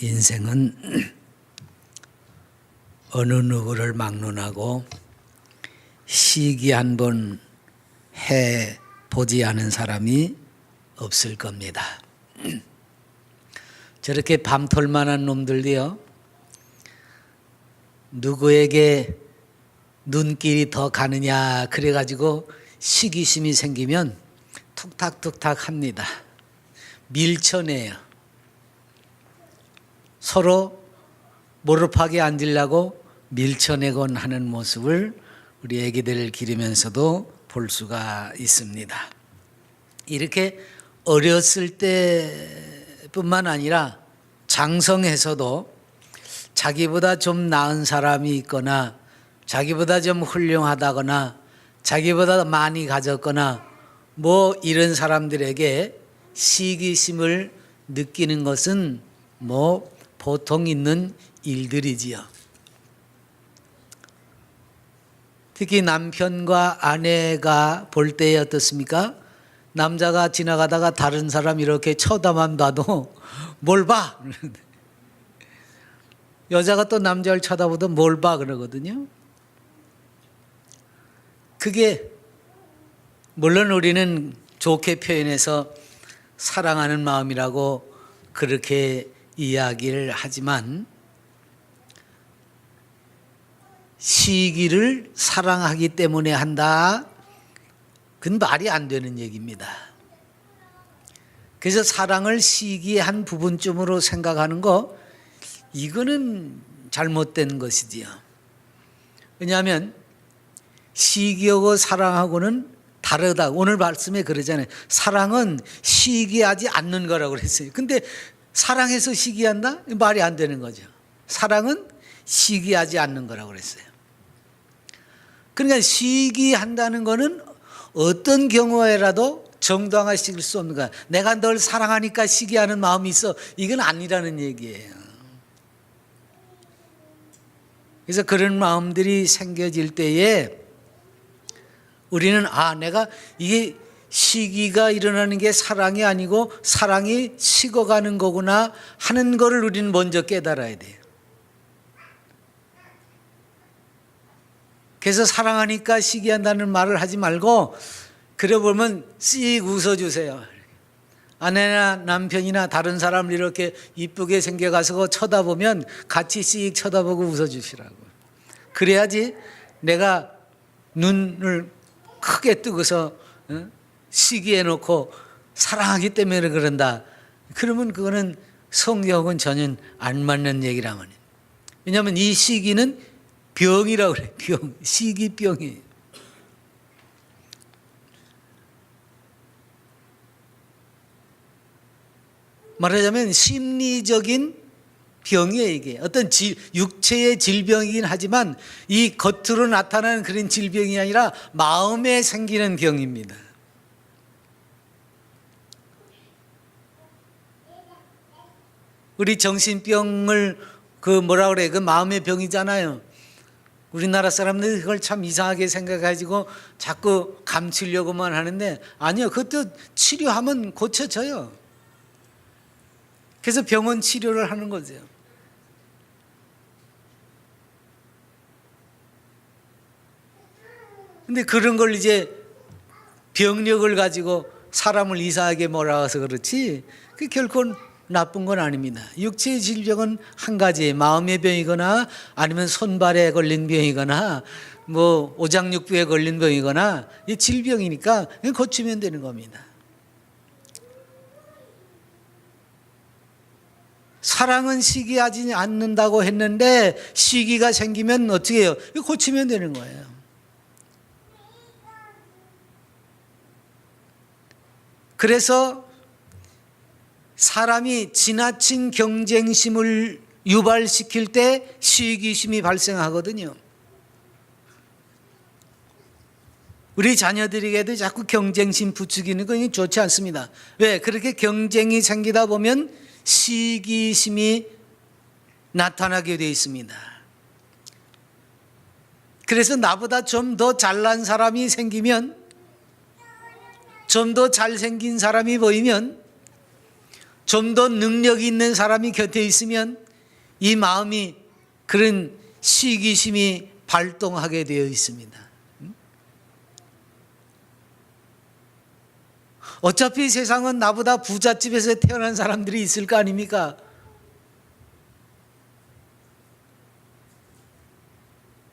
인생은 어느 누구를 막론하고 시기 한 번 해보지 않은 사람이 없을 겁니다. 저렇게 밤톨 만한 놈들도요, 누구에게 눈길이 더 가느냐 그래가지고 시기심이 생기면 툭탁툭탁 합니다. 밀쳐내요. 서로 모르파게 앉으려고 밀쳐내곤 하는 모습을 우리 애기들을 기르면서도 볼 수가 있습니다. 이렇게 어렸을 때뿐만 아니라 장성해서도 자기보다 좀 나은 사람이 있거나 자기보다 좀 훌륭하다거나 자기보다 많이 가졌거나 뭐 이런 사람들에게 시기심을 느끼는 것은 뭐 보통 있는 일들이지요. 특히 남편과 아내가 볼 때에 어떻습니까? 남자가 지나가다가 다른 사람 이렇게 쳐다만 봐도 뭘 봐? 여자가 또 남자를 쳐다보도 뭘 봐? 그러거든요. 그게 물론 우리는 좋게 표현해서 사랑하는 마음이라고 그렇게 이야기를 하지만 시기를 사랑하기 때문에 한다? 그건 말이 안 되는 얘기입니다. 그래서 사랑을 시기의 한 부분쯤으로 생각하는 거, 이거는 잘못된 것이지요. 왜냐하면 시기하고 사랑하고는 다르다. 오늘 말씀에 그러잖아요. 사랑은 시기하지 않는 거라고 그랬어요. 근데 사랑해서 시기한다? 말이 안 되는 거죠. 사랑은 시기하지 않는 거라고 그랬어요. 그러니까 시기한다는 거는 어떤 경우에라도 정당화시킬 수 없는 거야. 내가 널 사랑하니까 시기하는 마음이 있어. 이건 아니라는 얘기예요. 그래서 그런 마음들이 생겨질 때에 우리는 내가 이게 시기가 일어나는 게 사랑이 아니고 사랑이 식어가는 거구나 하는 거를 우리는 먼저 깨달아야 돼요. 그래서 사랑하니까 시기한다는 말을 하지 말고 그래 보면 씩 웃어주세요. 아내나 남편이나 다른 사람을 이렇게 이쁘게 생겨가서 쳐다보면 같이 씩 쳐다보고 웃어주시라고. 그래야지 내가 눈을 크게 뜨고서 시기해놓고 사랑하기 때문에 그런다. 그러면 그거는 성경하고는 전혀 안 맞는 얘기란 말이에요. 왜냐하면 이 시기는 병이라고 그래요. 병, 시기병이에요. 말하자면 심리적인 병이에요. 이게 어떤 육체의 질병이긴 하지만 이 겉으로 나타나는 그런 질병이 아니라 마음에 생기는 병입니다. 우리 정신병을 그 마음의 병이잖아요. 우리나라 사람들이 그걸 참 이상하게 생각해가지고 자꾸 감추려고만 하는데 아니요, 그것도 치료하면 고쳐져요. 그래서 병원 치료를 하는 거죠. 근데 그런 걸 이제 병력을 가지고 사람을 이상하게 몰아가서 그렇지 그 결코 나쁜 건 아닙니다. 육체의 질병은 한 가지, 마음의 병이거나 아니면 손발에 걸린 병이거나 뭐 오장육부에 걸린 병이거나 이 질병이니까 그냥 고치면 되는 겁니다. 사랑은 시기하지 않는다고 했는데 시기가 생기면 어떻게 해요? 이거 고치면 되는 거예요. 그래서 사람이 지나친 경쟁심을 유발시킬 때 시기심이 발생하거든요. 우리 자녀들에게도 자꾸 경쟁심 부추기는 건 좋지 않습니다. 왜? 그렇게 경쟁이 생기다 보면 시기심이 나타나게 되어 있습니다. 그래서 나보다 좀 더 잘난 사람이 생기면, 좀 더 잘생긴 사람이 보이면 좀 더 능력이 있는 사람이 곁에 있으면 이 마음이 그런 시기심이 발동하게 되어 있습니다. 어차피 세상은 나보다 부잣집에서 태어난 사람들이 있을 거 아닙니까?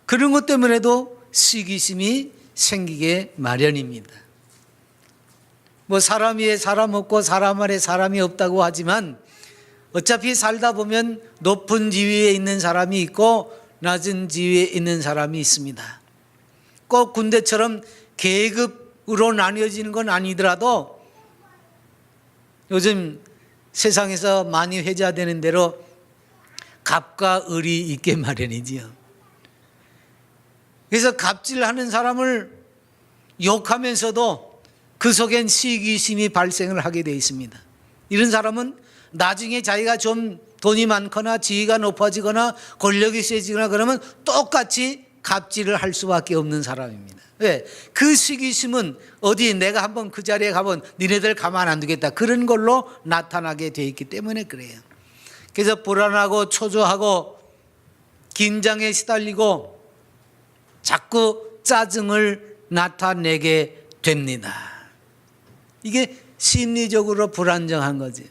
그런 것 때문에도 시기심이 생기게 마련입니다. 뭐 사람 위에 사람 없고 사람 아래 사람이 없다고 하지만 어차피 살다 보면 높은 지위에 있는 사람이 있고 낮은 지위에 있는 사람이 있습니다. 꼭 군대처럼 계급으로 나뉘어지는 건 아니더라도 요즘 세상에서 많이 회자되는 대로 갑과 을이 있게 마련이지요. 그래서 갑질하는 사람을 욕하면서도 그 속엔 시기심이 발생을 하게 되어 있습니다. 이런 사람은 나중에 자기가 좀 돈이 많거나 지위가 높아지거나 권력이 세지거나 그러면 똑같이 갑질을 할 수밖에 없는 사람입니다. 왜? 그 시기심은 어디 내가 한번 그 자리에 가면 니네들 가만 안 두겠다 그런 걸로 나타나게 되어 있기 때문에 그래요. 그래서 불안하고 초조하고 긴장에 시달리고 자꾸 짜증을 나타내게 됩니다. 이게 심리적으로 불안정한 거지.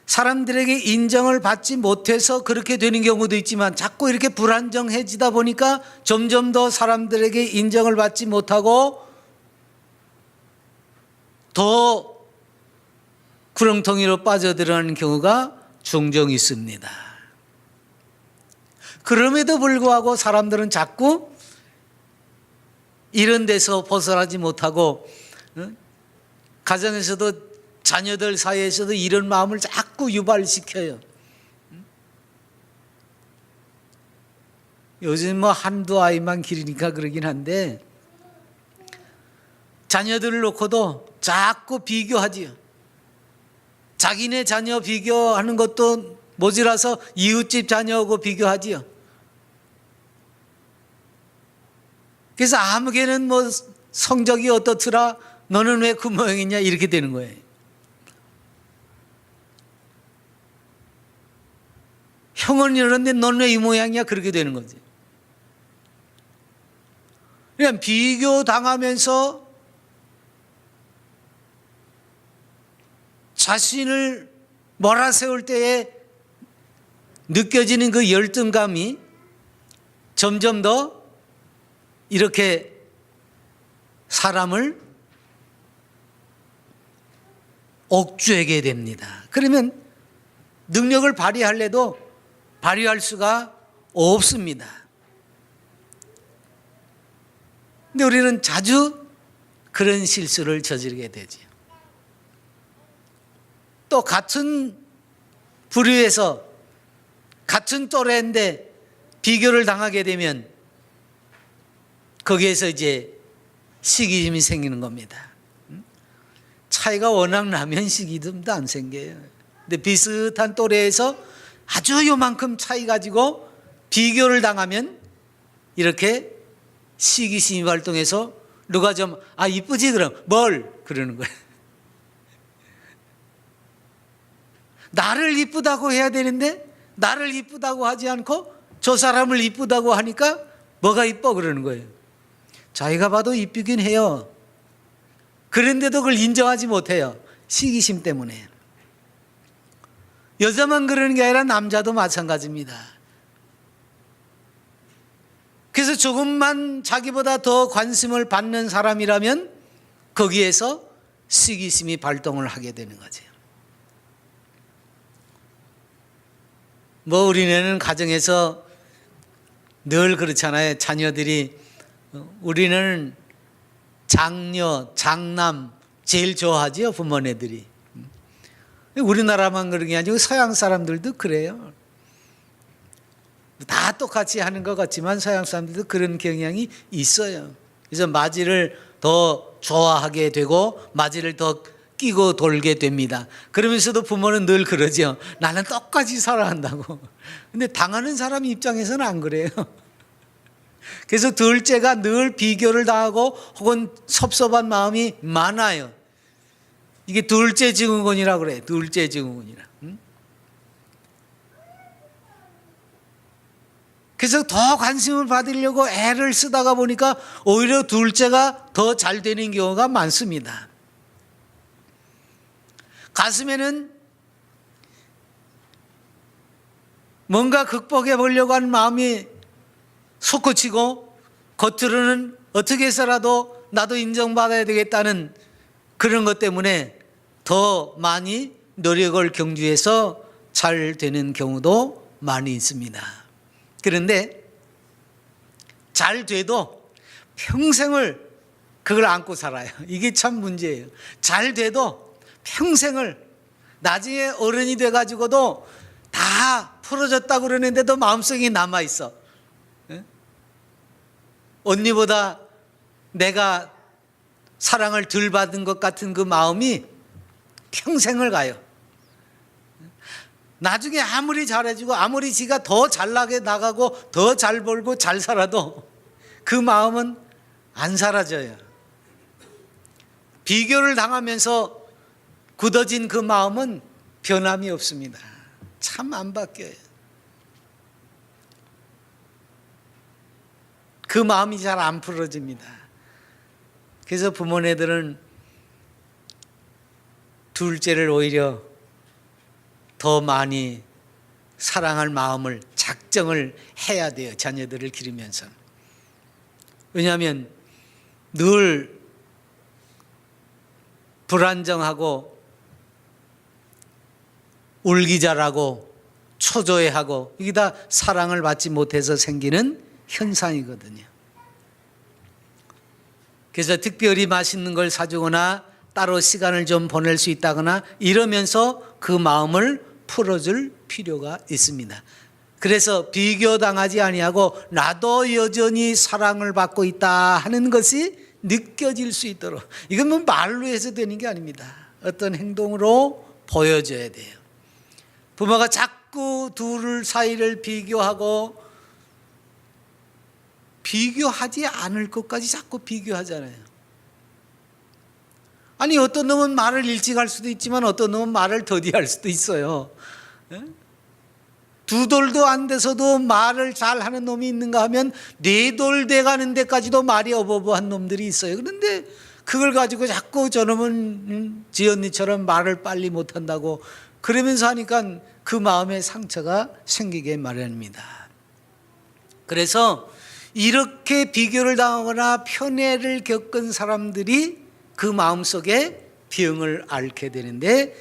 사람들에게 인정을 받지 못해서 그렇게 되는 경우도 있지만 자꾸 이렇게 불안정해지다 보니까 점점 더 사람들에게 인정을 받지 못하고 더 구렁텅이로 빠져들어가는 경우가 종종 있습니다. 그럼에도 불구하고 사람들은 자꾸 이런 데서 벗어나지 못하고 가정에서도 자녀들 사이에서도 이런 마음을 자꾸 유발시켜요. 요즘 뭐 한두 아이만 기르니까 그러긴 한데 자녀들을 놓고도 자꾸 비교하지요. 자기네 자녀 비교하는 것도 모자라서 이웃집 자녀하고 비교하지요. 그래서 아무개는 뭐 성적이 어떻더라 너는 왜 그 모양이냐 이렇게 되는 거예요. 형은 이러는데 넌 왜 이 모양이야 그렇게 되는 거지. 그냥 비교당하면서 자신을 몰아세울 때에 느껴지는 그 열등감이 점점 더 이렇게 사람을 옥죄게 됩니다. 그러면 능력을 발휘할래도 발휘할 수가 없습니다. 근데 우리는 자주 그런 실수를 저지르게 되죠. 또 같은 부류에서 같은 또래인데 비교를 당하게 되면 거기에서 이제 시기심이 생기는 겁니다. 차이가 워낙 나면 시기심도 안 생겨요. 근데 비슷한 또래에서 아주 요만큼 차이 가지고 비교를 당하면 이렇게 시기심이 발동해서 누가 좀 이쁘지 그럼 뭘 그러는 거예요. 나를 이쁘다고 해야 되는데 나를 이쁘다고 하지 않고 저 사람을 이쁘다고 하니까 뭐가 이뻐 그러는 거예요. 자기가 봐도 이쁘긴 해요. 그런데도 그걸 인정하지 못해요. 시기심 때문에. 여자만 그러는 게 아니라 남자도 마찬가지입니다. 그래서 조금만 자기보다 더 관심을 받는 사람이라면 거기에서 시기심이 발동을 하게 되는 거죠. 뭐 우리는 가정에서 늘 그렇잖아요. 자녀들이 우리는 장녀, 장남 제일 좋아하지요. 부모네들이. 우리나라만 그런 게 아니고 서양 사람들도 그래요. 다 똑같이 하는 것 같지만 서양 사람들도 그런 경향이 있어요. 그래서 맞이를 더 좋아하게 되고 맞이를 더 끼고 돌게 됩니다. 그러면서도 부모는 늘 그러죠. 나는 똑같이 살아간다고. 근데 당하는 사람 입장에서는 안 그래요. 그래서 둘째가 늘 비교를 당하고 혹은 섭섭한 마음이 많아요. 이게 둘째 증후군이라고 그래. 둘째 증후군이라. 그래서 더 관심을 받으려고 애를 쓰다가 보니까 오히려 둘째가 더 잘 되는 경우가 많습니다. 가슴에는 뭔가 극복해 보려고 하는 마음이 솟구치고 겉으로는 어떻게 해서라도 나도 인정받아야 되겠다는 그런 것 때문에 더 많이 노력을 경주해서 잘 되는 경우도 많이 있습니다. 그런데 잘 돼도 평생을 그걸 안고 살아요. 이게 참 문제예요. 잘 돼도 평생을 나중에 어른이 돼가지고도 다 풀어졌다고 그러는데도 마음속에 남아있어. 언니보다 내가 사랑을 덜 받은 것 같은 그 마음이 평생을 가요. 나중에 아무리 잘해주고 아무리 지가 더 잘나게 나가고 더 잘 벌고 잘 살아도 그 마음은 안 사라져요. 비교를 당하면서 굳어진 그 마음은 변함이 없습니다. 참 안 바뀌어요. 그 마음이 잘 안 풀어집니다. 그래서 부모네들은 둘째를 오히려 더 많이 사랑할 마음을 작정을 해야 돼요. 자녀들을 기르면서. 왜냐하면 늘 불안정하고 울기 잘하고 초조해하고 이게 다 사랑을 받지 못해서 생기는 현상이거든요. 그래서 특별히 맛있는 걸 사주거나 따로 시간을 좀 보낼 수 있다거나 이러면서 그 마음을 풀어줄 필요가 있습니다. 그래서 비교당하지 아니하고 나도 여전히 사랑을 받고 있다 하는 것이 느껴질 수 있도록, 이건 뭐 말로 해서 되는 게 아닙니다. 어떤 행동으로 보여줘야 돼요. 부모가 자꾸 둘 사이를 비교하고 비교하지 않을 것까지 자꾸 비교하잖아요. 아니 어떤 놈은 말을 일찍 할 수도 있지만 어떤 놈은 말을 더디 할 수도 있어요. 두 돌도 안 돼서도 말을 잘하는 놈이 있는가 하면 네 돌 돼가는 데까지도 말이 어버버한 놈들이 있어요. 그런데 그걸 가지고 자꾸 저놈은 지언니처럼 말을 빨리 못한다고 그러면서 하니까 그 마음에 상처가 생기게 마련입니다. 그래서 이렇게 비교를 당하거나 편애를 겪은 사람들이 그 마음속에 병을 앓게 되는데,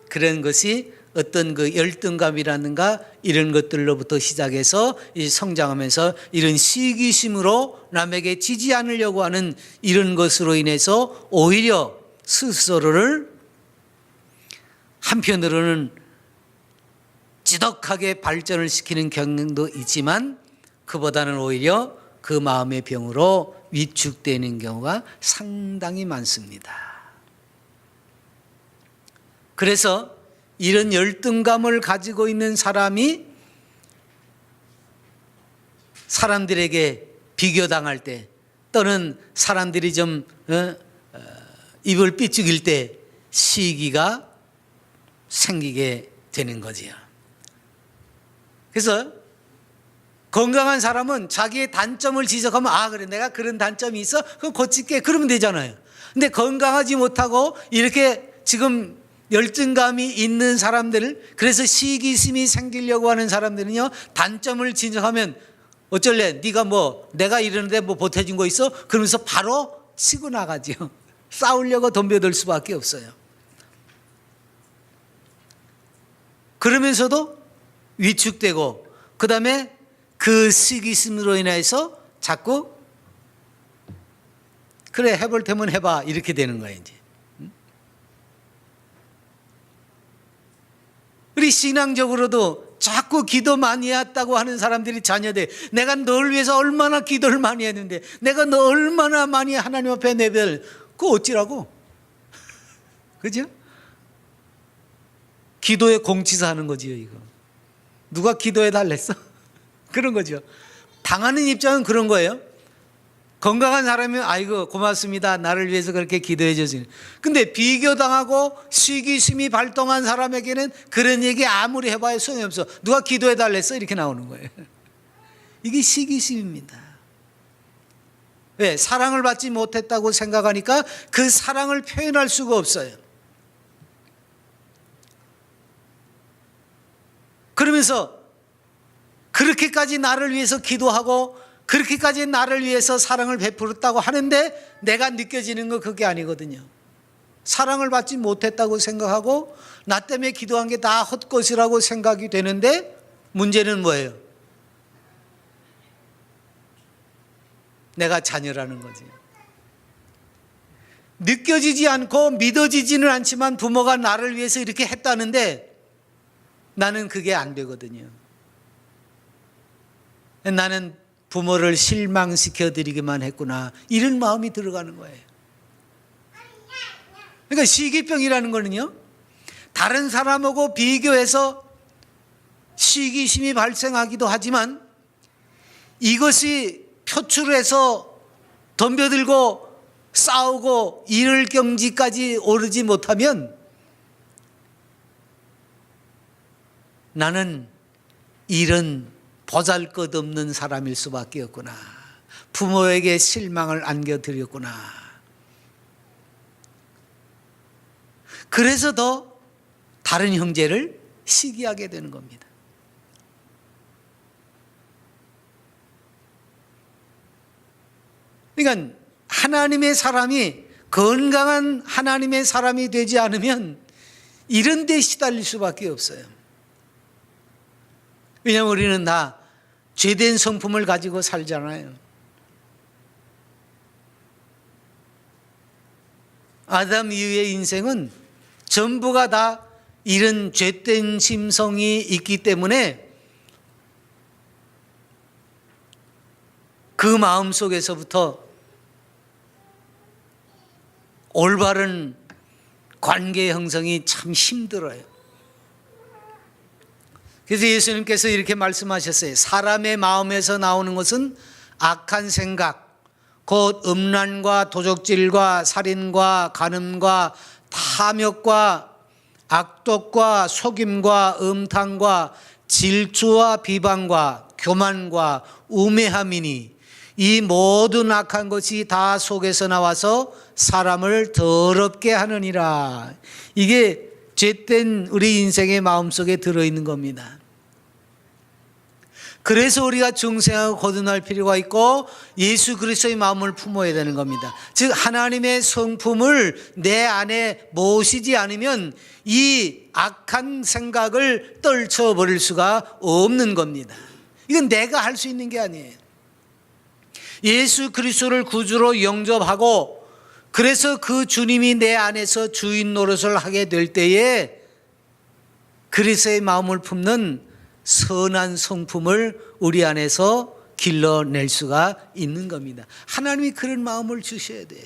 그런 것이 어떤 그 열등감이라든가 이런 것들로부터 시작해서 성장하면서 이런 시기심으로 남에게 지지 않으려고 하는 이런 것으로 인해서 오히려 스스로를 한편으로는 지독하게 발전을 시키는 경향도 있지만 그보다는 오히려 그 마음의 병으로 위축되는 경우가 상당히 많습니다. 그래서 이런 열등감을 가지고 있는 사람이 사람들에게 비교당할 때 또는 사람들이 좀 입을 삐죽일 때 시기가 생기게 되는 거지요. 그래서 건강한 사람은 자기의 단점을 지적하면 아 그래 내가 그런 단점이 있어? 그거 고칠게 그러면 되잖아요. 근데 건강하지 못하고 이렇게 지금 열등감이 있는 사람들, 그래서 시기심이 생기려고 하는 사람들은요, 단점을 지적하면 어쩔래? 네가 뭐 내가 이러는데 뭐 보태준 거 있어? 그러면서 바로 치고 나가죠. 싸우려고 덤벼들 수밖에 없어요. 그러면서도 위축되고 그 다음에 그 시기심으로 인해서 자꾸 그래 해볼 테면 해봐 이렇게 되는 거예요. 이제 우리 신앙적으로도 자꾸 기도 많이 했다고 하는 사람들이 자녀들, 내가 널 위해서 얼마나 기도를 많이 했는데, 내가 너 얼마나 많이 하나님 앞에 내별, 그거 어찌라고? 그죠? 기도에 공치사 하는 거지요, 이거. 누가 기도해 달랬어? 그런 거죠. 당하는 입장은 그런 거예요. 건강한 사람이면 아이고 고맙습니다. 나를 위해서 그렇게 기도해 주시는. 근데 비교당하고 시기심이 발동한 사람에게는 그런 얘기 아무리 해봐야 소용이 없어. 누가 기도해 달랬어? 이렇게 나오는 거예요. 이게 시기심입니다. 왜? 사랑을 받지 못했다고 생각하니까 그 사랑을 표현할 수가 없어요. 그러면서 그렇게까지 나를 위해서 기도하고 그렇게까지 나를 위해서 사랑을 베풀었다고 하는데 내가 느껴지는 건 그게 아니거든요. 사랑을 받지 못했다고 생각하고 나 때문에 기도한 게 다 헛것이라고 생각이 되는데 문제는 뭐예요? 내가 자녀라는 거지. 느껴지지 않고 믿어지지는 않지만 부모가 나를 위해서 이렇게 했다는데 나는 그게 안 되거든요. 나는 부모를 실망시켜 드리기만 했구나, 이런 마음이 들어가는 거예요. 그러니까 시기병이라는 거는요, 다른 사람하고 비교해서 시기심이 발생하기도 하지만 이것이 표출해서 덤벼들고 싸우고 이럴 경지까지 오르지 못하면 나는 이런 보잘것없는 사람일 수밖에 없구나, 부모에게 실망을 안겨드렸구나. 그래서 더 다른 형제를 시기하게 되는 겁니다. 그러니까 하나님의 사람이 건강한 하나님의 사람이 되지 않으면 이런 데 시달릴 수밖에 없어요. 왜냐하면 우리는 다 죄된 성품을 가지고 살잖아요. 아담 이후의 인생은 전부가 다 이런 죄된 심성이 있기 때문에 그 마음 속에서부터 올바른 관계 형성이 참 힘들어요. 그래서 예수님께서 이렇게 말씀하셨어요. 사람의 마음에서 나오는 것은 악한 생각, 곧 음란과 도적질과 살인과 간음과 탐욕과 악독과 속임과 음탕과 질투와 비방과 교만과 우매함이니 이 모든 악한 것이 다 속에서 나와서 사람을 더럽게 하느니라. 이게 죄된 우리 인생의 마음속에 들어있는 겁니다. 그래서 우리가 중생하고 거듭날 필요가 있고 예수 그리스도의 마음을 품어야 되는 겁니다. 즉 하나님의 성품을 내 안에 모시지 않으면 이 악한 생각을 떨쳐버릴 수가 없는 겁니다. 이건 내가 할 수 있는 게 아니에요. 예수 그리스도를 구주로 영접하고 그래서 그 주님이 내 안에서 주인 노릇을 하게 될 때에 그리스도의 마음을 품는 선한 성품을 우리 안에서 길러낼 수가 있는 겁니다. 하나님이 그런 마음을 주셔야 돼요.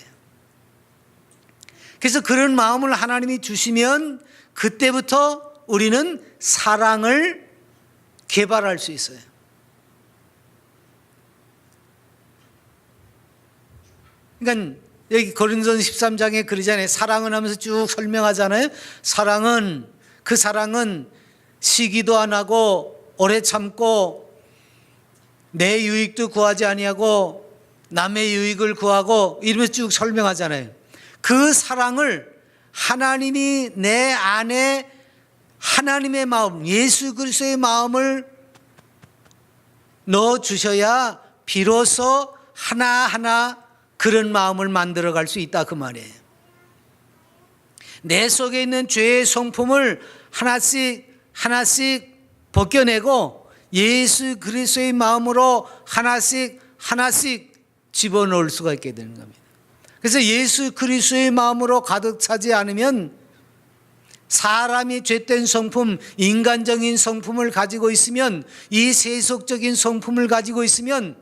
그래서 그런 마음을 하나님이 주시면 그때부터 우리는 사랑을 개발할 수 있어요. 그러니까 여기 고린도전 13장에 그러잖아요. 사랑은 하면서 쭉 설명하잖아요. 그 사랑은 시기도 안 하고 오래 참고 내 유익도 구하지 아니하고 남의 유익을 구하고 이러면서 쭉 설명하잖아요. 그 사랑을 하나님이 내 안에 하나님의 마음, 예수 그리스도의 마음을 넣어 주셔야 비로소 하나하나 그런 마음을 만들어갈 수 있다 그 말이에요. 내 속에 있는 죄의 성품을 하나씩 벗겨내고 예수 그리스도의 마음으로 하나씩 집어넣을 수가 있게 되는 겁니다. 그래서 예수 그리스도의 마음으로 가득 차지 않으면 사람이 죄된 성품, 인간적인 성품을 가지고 있으면, 이 세속적인 성품을 가지고 있으면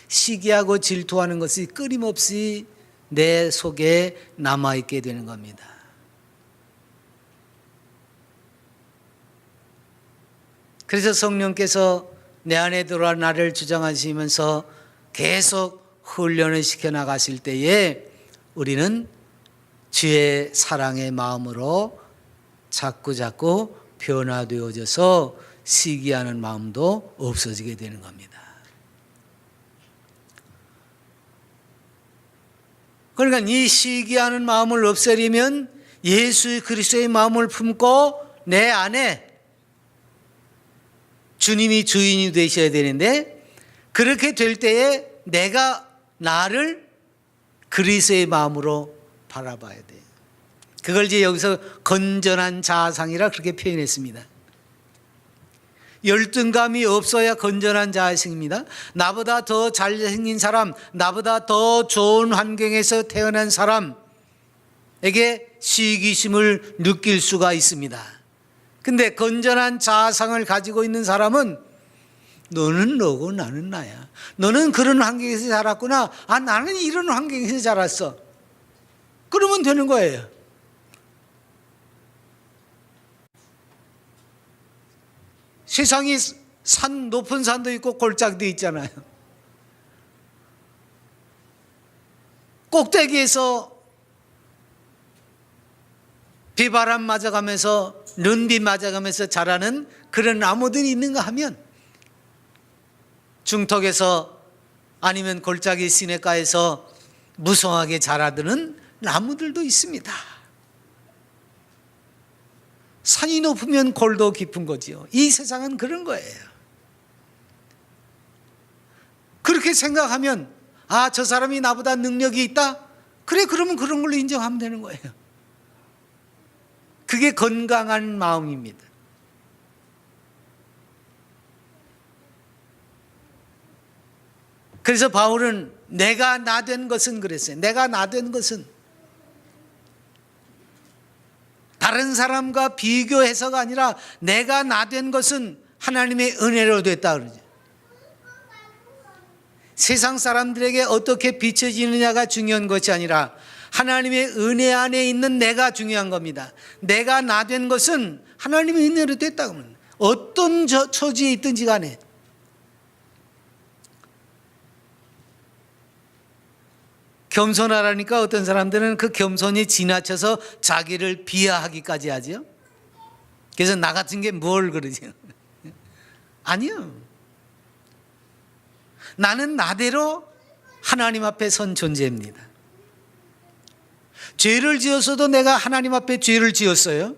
시기하고 질투하는 것이 끊임없이 내 속에 남아있게 되는 겁니다. 그래서 성령께서 내 안에 들어와 나를 주장하시면서 계속 훈련을 시켜 나가실 때에 우리는 주의 사랑의 마음으로 자꾸 변화되어져서 시기하는 마음도 없어지게 되는 겁니다. 그러니까 이 시기하는 마음을 없애려면 예수 그리스도의 마음을 품고 내 안에 주님이 주인이 되셔야 되는데, 그렇게 될 때에 내가 나를 그리스도의 마음으로 바라봐야 돼요. 그걸 이제 여기서 건전한 자아상이라 그렇게 표현했습니다. 열등감이 없어야 건전한 자아상입니다. 나보다 더 잘생긴 사람, 나보다 더 좋은 환경에서 태어난 사람에게 시기심을 느낄 수가 있습니다. 근데 건전한 자아상을 가지고 있는 사람은 너는 너고 나는 나야. 너는 그런 환경에서 자랐구나. 아, 나는 이런 환경에서 자랐어. 그러면 되는 거예요. 세상이 높은 산도 있고 골짜기도 있잖아요. 꼭대기에서 비바람 맞아가면서 눈비 맞아가면서 자라는 그런 나무들이 있는가 하면, 중턱에서 아니면 골짜기 시냇가에서 무성하게 자라드는 나무들도 있습니다. 산이 높으면 골도 깊은 거지요. 이 세상은 그런 거예요. 그렇게 생각하면, 아, 저 사람이 나보다 능력이 있다? 그래, 그러면 그런 걸로 인정하면 되는 거예요. 그게 건강한 마음입니다. 그래서 바울은 내가 나 된 것은 그랬어요. 내가 나 된 것은 다른 사람과 비교해서가 아니라 내가 나 된 것은 하나님의 은혜로 됐다 그러죠. 세상 사람들에게 어떻게 비춰지느냐가 중요한 것이 아니라 하나님의 은혜 안에 있는 내가 중요한 겁니다. 내가 나 된 것은 하나님의 은혜로 됐다 그러면 어떤 처지에 있든지 간에 겸손하라니까 어떤 사람들은 그 겸손이 지나쳐서 자기를 비하하기까지 하죠. 그래서 나 같은 게 뭘 그러죠. 아니요. 나는 나대로 하나님 앞에 선 존재입니다. 죄를 지었어도 내가 하나님 앞에 죄를 지었어요.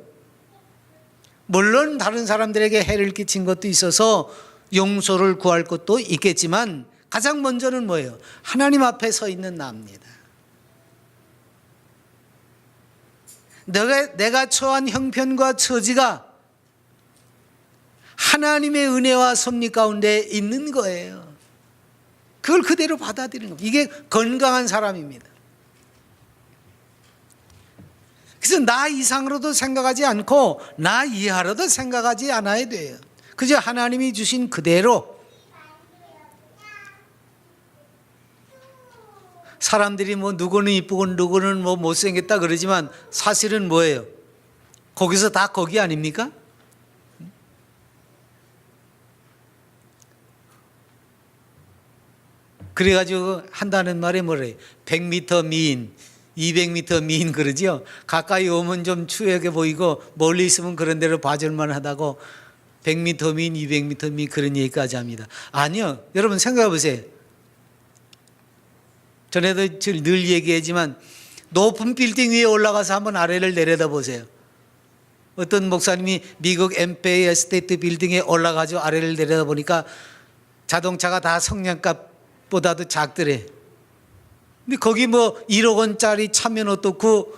물론 다른 사람들에게 해를 끼친 것도 있어서 용서를 구할 것도 있겠지만 가장 먼저는 뭐예요? 하나님 앞에 서 있는 나입니다. 내가 처한 형편과 처지가 하나님의 은혜와 섭리 가운데 있는 거예요. 그걸 그대로 받아들이는 겁니다. 이게 건강한 사람입니다. 그래서 나 이상으로도 생각하지 않고 나 이하로도 생각하지 않아야 돼요. 그저 하나님이 주신 그대로. 사람들이 뭐 누구는 이쁘고 누구는 뭐 못생겼다 그러지만 사실은 뭐예요? 거기서 다 거기 아닙니까? 그래가지고 한다는 말이 뭐래요? 100m 미인, 200m 미인 그러죠? 가까이 오면 좀 추하게 보이고 멀리 있으면 그런 대로 봐줄만 하다고 100m 미인, 200m 미인 그런 얘기까지 합니다. 아니요. 여러분 생각해 보세요. 전에도 늘 얘기하지만 높은 빌딩 위에 올라가서 한번 아래를 내려다 보세요. 어떤 목사님이 미국 엠파이어 스테이트 빌딩에 올라가서 아래를 내려다 보니까 자동차가 다 성냥갑보다도 작더래. 근데 거기 뭐 1억 원짜리 차면 어떻고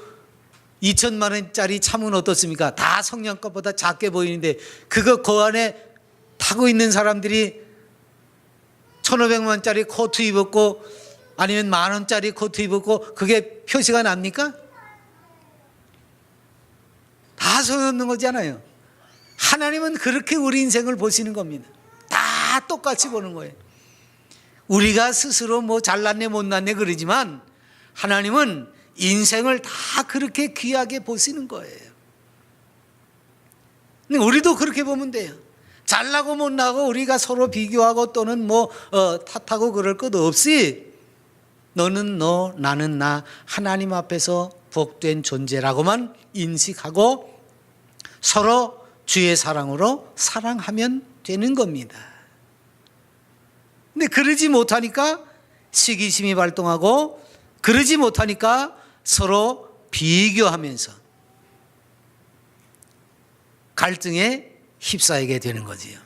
2천만 원짜리 차면 어떻습니까? 다 성냥갑보다 작게 보이는데 그거 그 안에 타고 있는 사람들이 1,500만 원짜리 코트 입었고 아니면 10,000원짜리 코트 입었고 그게 표시가 납니까? 다 소용없는 거잖아요. 하나님은 그렇게 우리 인생을 보시는 겁니다. 다 똑같이 보는 거예요. 우리가 스스로 뭐 잘났네 못났네 그러지만 하나님은 인생을 다 그렇게 귀하게 보시는 거예요. 우리도 그렇게 보면 돼요. 잘나고 못나고 우리가 서로 비교하고 또는 탓하고 그럴 것 없이 너는 너, 나는 나, 하나님 앞에서 복된 존재라고만 인식하고 서로 주의 사랑으로 사랑하면 되는 겁니다. 근데 그러지 못하니까 시기심이 발동하고, 그러지 못하니까 서로 비교하면서 갈등에 휩싸이게 되는 거지요.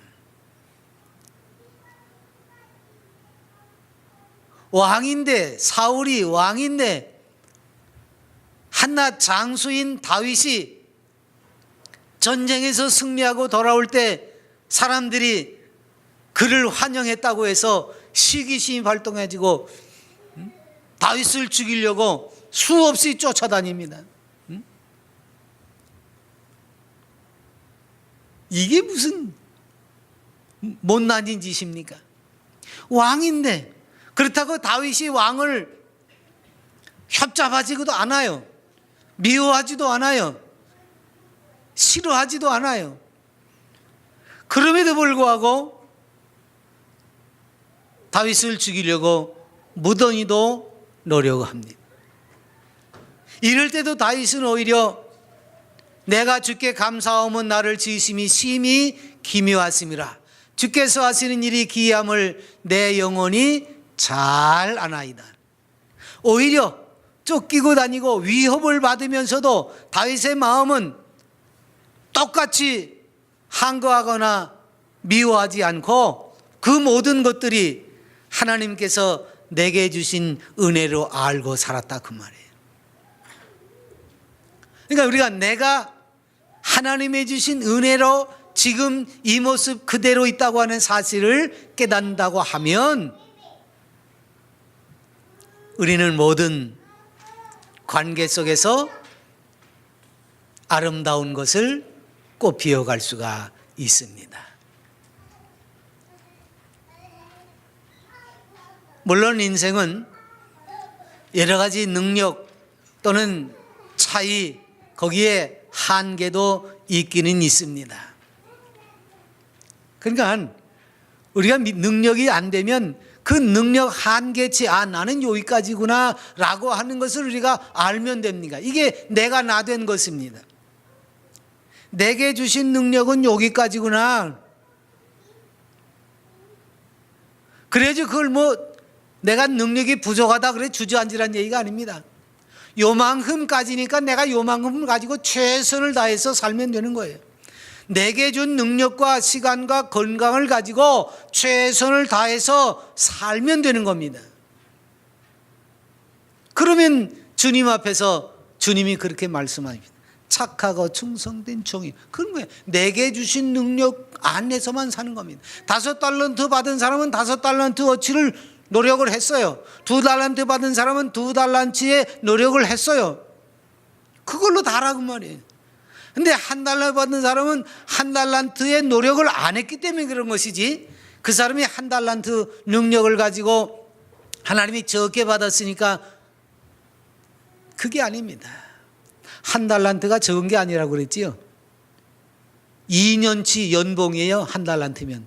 왕인데, 사울이 왕인데, 한낱 장수인 다윗이 전쟁에서 승리하고 돌아올 때 사람들이 그를 환영했다고 해서 시기심이 발동해지고 다윗을 죽이려고 수없이 쫓아다닙니다. 이게 무슨 못난인 짓입니까? 왕인데, 그렇다고 다윗이 왕을 협잡하지도 않아요. 미워하지도 않아요. 싫어하지도 않아요. 그럼에도 불구하고 다윗을 죽이려고 무던히도 노력을 합니다. 이럴 때도 다윗은 오히려 내가 주께 감사하면 나를 지으심이 심히 기묘하심이라. 주께서 하시는 일이 기이함을 내 영혼이 잘 아나이다. 오히려 쫓기고 다니고 위협을 받으면서도 다윗의 마음은 똑같이 항거하거나 미워하지 않고 그 모든 것들이 하나님께서 내게 주신 은혜로 알고 살았다, 그 말이에요. 그러니까 우리가 내가 하나님의 주신 은혜로 지금 이 모습 그대로 있다고 하는 사실을 깨닫는다고 하면 우리는 모든 관계 속에서 아름다운 것을 꽃피워갈 수가 있습니다. 물론 인생은 여러 가지 능력 또는 차이, 거기에 한계도 있기는 있습니다. 그러니까 우리가 능력이 안 되면 그 능력 한계치, 나는 여기까지구나 라고 하는 것을 우리가 알면 됩니다. 이게 내가 나 된 것입니다. 내게 주신 능력은 여기까지구나. 그래야지 그걸 내가 능력이 부족하다 그래 주저앉으란 얘기가 아닙니다. 요만큼까지니까 내가 요만큼을 가지고 최선을 다해서 살면 되는 거예요. 내게 준 능력과 시간과 건강을 가지고 최선을 다해서 살면 되는 겁니다. 그러면 주님 앞에서 주님이 그렇게 말씀합니다. 착하고 충성된 종이, 그런 거예요. 내게 주신 능력 안에서만 사는 겁니다. 5달란트 받은 사람은 5달란트 어치를 노력을 했어요. 2달란트 받은 사람은 2달란트의 노력을 했어요. 그걸로 다라고 말이에요. 근데 1달러 받은 사람은 1달란트의 노력을 안 했기 때문에 그런 것이지, 그 사람이 1달란트 능력을 가지고 하나님이 적게 받았으니까 그게 아닙니다. 1달란트가 적은 게 아니라고 그랬지요. 2년치 연봉이에요. 1달란트면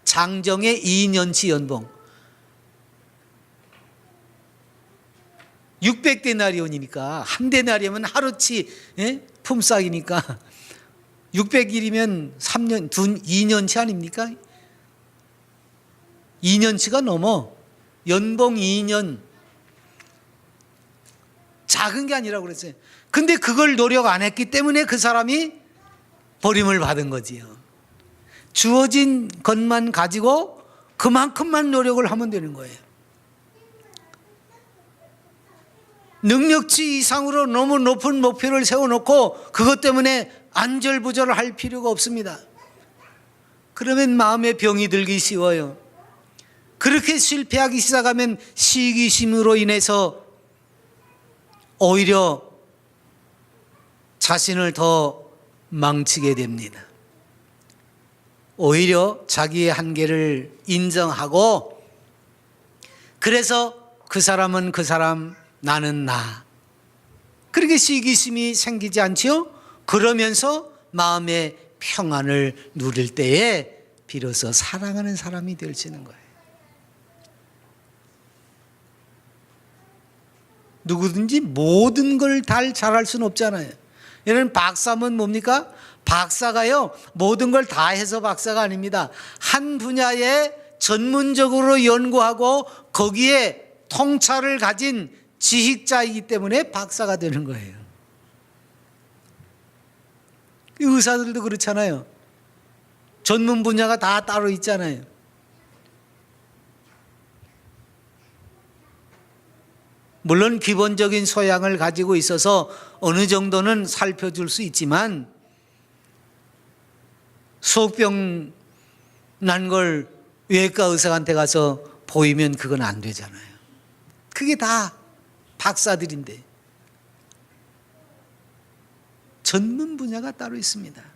장정의 2년치 연봉 600데나리온이니까 한 데나리온이면 하루치 품삯이니까 600일이면 2년치 아닙니까? 2년치가 넘어. 연봉 2년. 작은 게 아니라고 그랬어요. 근데 그걸 노력 안 했기 때문에 그 사람이 버림을 받은 거지요. 주어진 것만 가지고 그만큼만 노력을 하면 되는 거예요. 능력치 이상으로 너무 높은 목표를 세워놓고 그것 때문에 안절부절을 할 필요가 없습니다. 그러면 마음에 병이 들기 쉬워요. 그렇게 실패하기 시작하면 시기심으로 인해서 오히려 자신을 더 망치게 됩니다. 오히려 자기의 한계를 인정하고, 그래서 그 사람은 그 사람, 나는 나, 그렇게 시기심이 생기지 않지요? 그러면서 마음의 평안을 누릴 때에 비로소 사랑하는 사람이 될 수 있는 거예요. 누구든지 모든 걸 다 잘할 수는 없잖아요. 얘는 박사면 뭡니까? 박사가요, 모든 걸 다 해서 박사가 아닙니다. 한 분야에 전문적으로 연구하고 거기에 통찰을 가진 지식자이기 때문에 박사가 되는 거예요. 의사들도 그렇잖아요. 전문 분야가 다 따로 있잖아요. 물론 기본적인 소양을 가지고 있어서 어느 정도는 살펴줄 수 있지만 속병 난 걸 외과 의사한테 가서 보이면 그건 안 되잖아요. 그게 다 박사들인데 전문 분야가 따로 있습니다.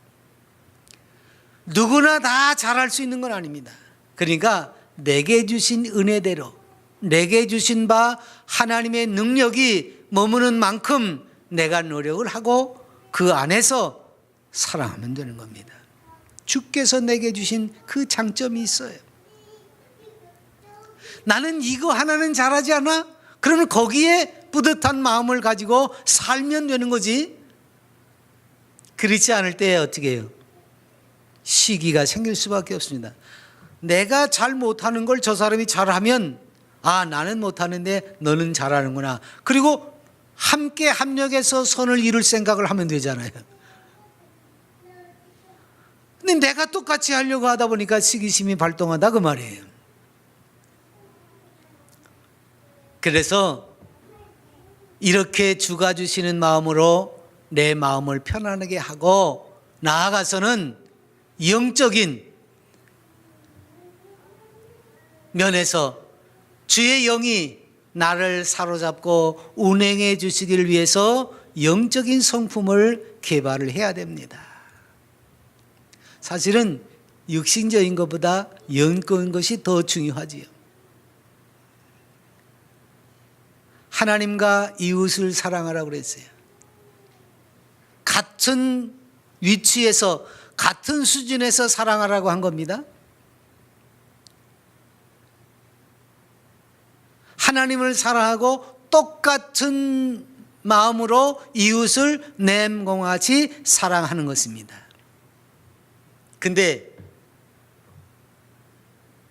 누구나 다 잘할 수 있는 건 아닙니다. 그러니까 내게 주신 은혜대로 내게 주신 바 하나님의 능력이 머무는 만큼 내가 노력을 하고 그 안에서 사랑하면 되는 겁니다. 주께서 내게 주신 그 장점이 있어요. 나는 이거 하나는 잘하지 않아? 그러면 거기에 뿌듯한 마음을 가지고 살면 되는 거지. 그렇지 않을 때 어떻게 해요? 시기가 생길 수밖에 없습니다. 내가 잘 못하는 걸 저 사람이 잘하면 나는 못하는데 너는 잘하는구나. 그리고 함께 합력해서 선을 이룰 생각을 하면 되잖아요. 근데 내가 똑같이 하려고 하다 보니까 시기심이 발동한다 그 말이에요. 그래서 이렇게 주가 주시는 마음으로 내 마음을 편안하게 하고 나아가서는 영적인 면에서 주의 영이 나를 사로잡고 운행해 주시기를 위해서 영적인 성품을 개발을 해야 됩니다. 사실은 육신적인 것보다 영적인 것이 더 중요하지요. 하나님과 이웃을 사랑하라고 그랬어요. 같은 위치에서 같은 수준에서 사랑하라고 한 겁니다. 하나님을 사랑하고 똑같은 마음으로 이웃을 램공같이 사랑하는 것입니다. 근데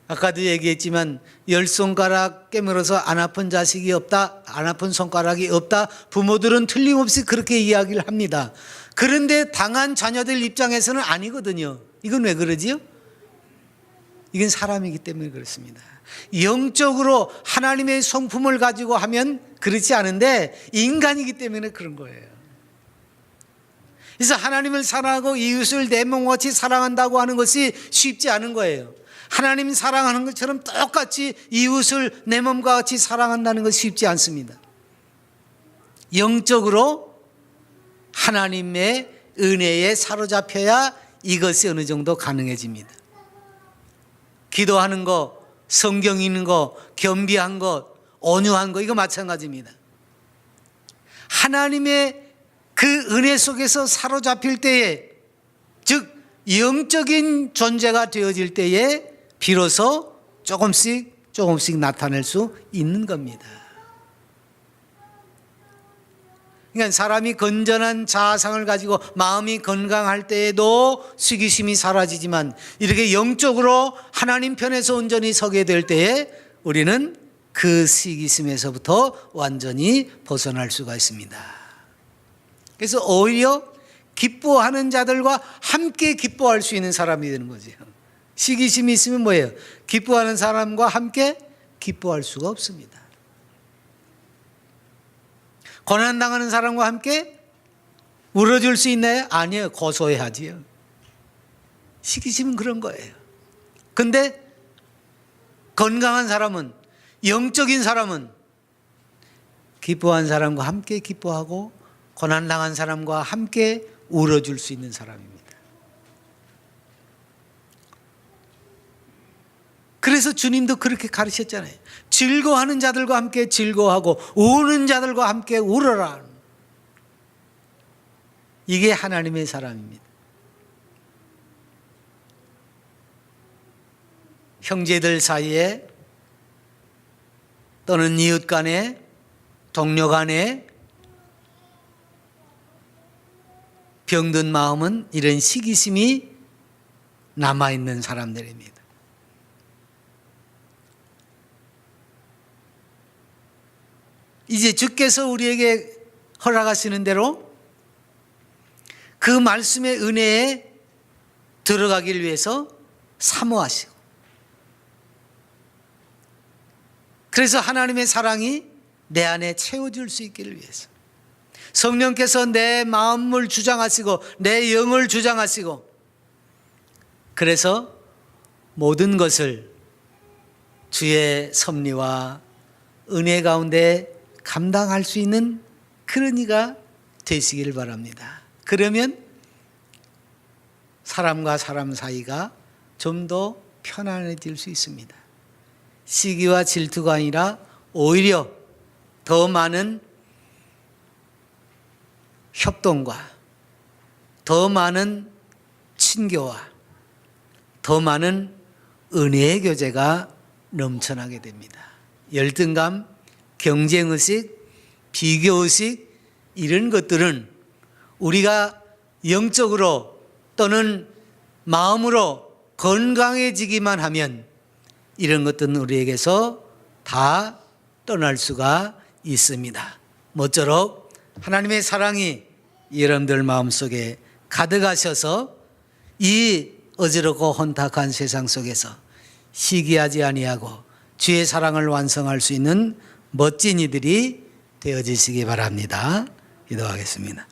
아까도 얘기했지만 10손가락 깨물어서 안 아픈 자식이 없다, 안 아픈 손가락이 없다, 부모들은 틀림없이 그렇게 이야기를 합니다. 그런데 당한 자녀들 입장에서는 아니거든요. 이건 왜 그러지요? 이건 사람이기 때문에 그렇습니다. 영적으로 하나님의 성품을 가지고 하면 그렇지 않은데 인간이기 때문에 그런 거예요. 그래서 하나님을 사랑하고 이웃을 내 몸같이 사랑한다고 하는 것이 쉽지 않은 거예요. 하나님 사랑하는 것처럼 똑같이 이웃을 내 몸과 같이 사랑한다는 것이 쉽지 않습니다. 영적으로 하나님의 은혜에 사로잡혀야 이것이 어느 정도 가능해집니다. 기도하는 거, 성경 읽는 거, 겸비한 것, 온유한 거, 이거 마찬가지입니다. 하나님의 그 은혜 속에서 사로잡힐 때에, 즉 영적인 존재가 되어질 때에 비로소 조금씩 나타낼 수 있는 겁니다. 그러니까 사람이 건전한 자아상을 가지고 마음이 건강할 때에도 시기심이 사라지지만 이렇게 영적으로 하나님 편에서 온전히 서게 될 때에 우리는 그 시기심에서부터 완전히 벗어날 수가 있습니다. 그래서 오히려 기뻐하는 자들과 함께 기뻐할 수 있는 사람이 되는 거죠. 시기심이 있으면 뭐예요? 기뻐하는 사람과 함께 기뻐할 수가 없습니다. 고난당하는 사람과 함께 울어줄 수 있나요? 아니요. 고소해야지요. 시기심은 그런 거예요. 근데 건강한 사람은, 영적인 사람은 기뻐한 사람과 함께 기뻐하고 고난당한 사람과 함께 울어줄 수 있는 사람입니다. 그래서 주님도 그렇게 가르쳤잖아요. 즐거워하는 자들과 함께 즐거워하고 우는 자들과 함께 울어라. 이게 하나님의 사랑입니다. 형제들 사이에 또는 이웃 간에 동료 간에 병든 마음은 이런 시기심이 남아있는 사람들입니다. 이제 주께서 우리에게 허락하시는 대로 그 말씀의 은혜에 들어가길 위해서 사모하시고, 그래서 하나님의 사랑이 내 안에 채워줄 수 있기를 위해서 성령께서 내 마음을 주장하시고 내 영을 주장하시고, 그래서 모든 것을 주의 섭리와 은혜 가운데 감당할 수 있는 그런 이가 되시길 바랍니다. 그러면 사람과 사람 사이가 좀 더 편안해질 수 있습니다. 시기와 질투가 아니라 오히려 더 많은 협동과 더 많은 친교와 더 많은 은혜의 교제가 넘쳐나게 됩니다. 열등감, 경쟁의식, 비교의식, 이런 것들은 우리가 영적으로 또는 마음으로 건강해지기만 하면 이런 것들은 우리에게서 다 떠날 수가 있습니다. 모쪼록 하나님의 사랑이 여러분들 마음속에 가득하셔서 이 어지럽고 혼탁한 세상 속에서 시기하지 아니하고 주의 사랑을 완성할 수 있는 멋진 이들이 되어지시기 바랍니다. 기도하겠습니다.